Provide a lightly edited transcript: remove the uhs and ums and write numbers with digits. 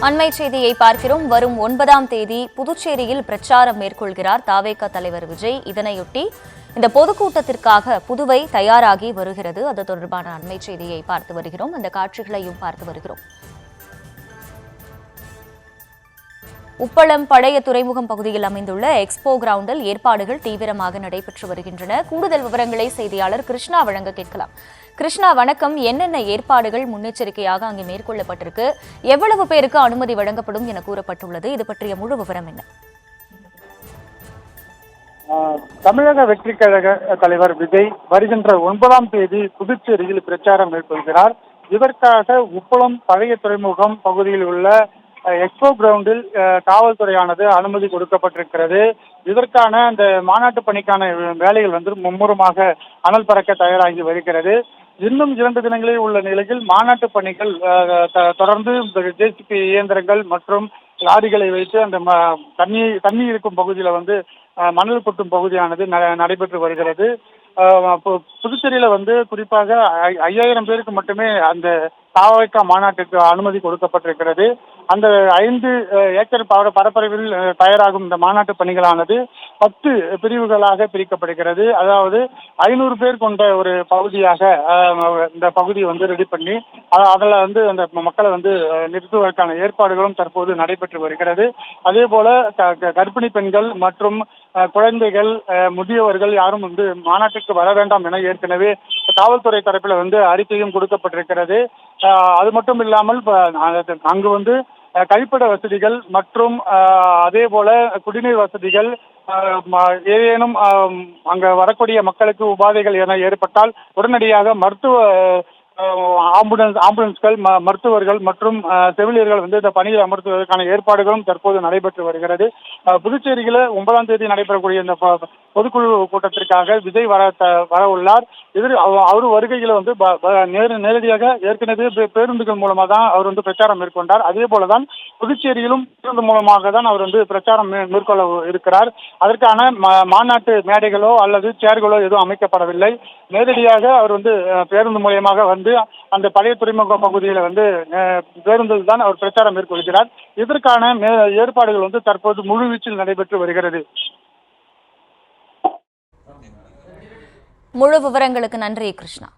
அண்மை செய்தியை பார்க்கிறோம். வரும் 9ஆம் தேதி புதுச்சேரியில் பிரச்சாரம் மேற்கொள்கிறார் தாவேகா தலைவர் விஜய். இதனையொட்டி இந்த பொதுக்கூட்டத்திற்காக புதுவை தயாராகி வருகிறது. அது தொடர்பான அண்மை செய்தியை பார்த்து வருகிறோம். அந்த காட்சிகளையும் பார்த்து வருகிறோம். உப்பளம் பழைய துறைமுகம் பகுதியில் அமைந்துள்ள எக்ஸ்போ கிரவுண்டில் ஏற்பாடுகள் தீவிரமாக நடைபெற்று வருகின்றன. கூடுதல் விவரங்களை செய்தியாளர் கிருஷ்ணா வழங்க கேட்கலாம். கிருஷ்ணா, வணக்கம். என்னென்ன ஏற்பாடுகள் முன்னெச்சரிக்கையாக அங்கே மேற்கொள்ளப்பட்டிருக்கு? எவ்வளவு பேருக்கு அனுமதி வழங்கப்படும் என கூறப்பட்டுள்ளது? இது பற்றிய முழு விவரம் என்ன? தமிழக வெற்றி கழக தலைவர் விஜய் வருகின்ற 9ஆம் தேதி புதுச்சேரியில் பிரச்சாரம் மேற்கொள்கிறார். இதற்காக உப்பளம் பழைய துறைமுகம் பகுதியில் உள்ள எக்ஸ்போ கிரவுண்டில் காவல்துறையானது அனுமதி கொடுக்கப்பட்டிருக்கிறது. இதற்கான அந்த மாநாட்டு பணிக்கான வேலைகள் மும்முரமாக அனல் பறக்க தயாராகி வருகிறது. இன்னும் 2 தினங்களில் உள்ள நிலையில் மாநாட்டு பணிகள் தொடர்ந்து ஜேசிபி இயந்திரங்கள் மற்றும் லாரிகளை வைத்து அந்த தண்ணி இருக்கும் பகுதியில மணல் கொட்டும் பகுதியானது நடைபெற்று வருகிறது. புதுச்சேரியில குறிப்பாக 5000 பேருக்கு மட்டுமே அந்த தாவேகா மாநாட்டுக்கு அனுமதி கொடுக்கப்பட்டிருக்கிறது. அந்த 5 ஏக்கர் பரப்பளவில் தயாராகும் இந்த மாநாட்டு பணிகளானது 10 பிரிவுகளாக பிரிக்கப்படுகிறது. அதாவது 500 பேர் கொண்ட ஒரு பகுதியாக இந்த பகுதியை ரெடி பண்ணி அதில் அந்த மக்களை நிறுத்துவதற்கான ஏற்பாடுகளும் தற்போது நடைபெற்று வருகிறது. அதே போல கர்ப்பிணி பெண்கள் மற்றும் குழந்தைகள், முதியவர்கள் யாரும் மாநாட்டுக்கு வர வேண்டாம் என ஏற்கனவே காவல்துறை தரப்பில் அறிக்கையும் கொடுக்கப்பட்டிருக்கிறது. அது மட்டும் இல்லாமல் அங்கு கழிப்பிட வசதிகள் மற்றும் அதே போல குடிநீர் வசதிகள், ஏதேனும் அங்க வரக்கூடிய மக்களுக்கு உபாதைகள் என ஏற்பட்டால் உடனடியாக மருத்துவ ஆம்புலன்ஸ்கள், மருத்துவர்கள் மற்றும் செவிலியர்கள் இந்த பணியில் அமர்த்துவதற்கான ஏற்பாடுகளும் தற்போது நடைபெற்று வருகிறது. புதுச்சேரியில 9ஆம் தேதி நடைபெறக்கூடிய இந்த பொதுக்குழு கூட்டத்திற்காக விஜய் வர உள்ளார். அவர் வருகையில் நேரடியாக ஏற்கனவே பேருந்துகள் மூலமாக தான் அவர் பிரச்சாரம் மேற்கொண்டார். அதே போலதான் புதுச்சேரியிலும் பேருந்து மூலமாக தான் அவர் பிரச்சாரம் மேற்கொள்ள இருக்கிறார். அதற்கான மாநாட்டு மேடைகளோ அல்லது சேர்களோ எதுவும் அமைக்கப்படவில்லை. நேரடியாக அவர் பேருந்து மூலமாக அந்த பழைய துறைமுக பகுதியில பேருந்தில் தான் அவர் பிரச்சாரம் மேற்கொள்கிறார். இதற்கான ஏற்பாடுகள் தற்போது முழுவீச்சில் நடைபெற்று வருகிறது. முழு விவரங்களுக்கு நன்றி கிருஷ்ணா.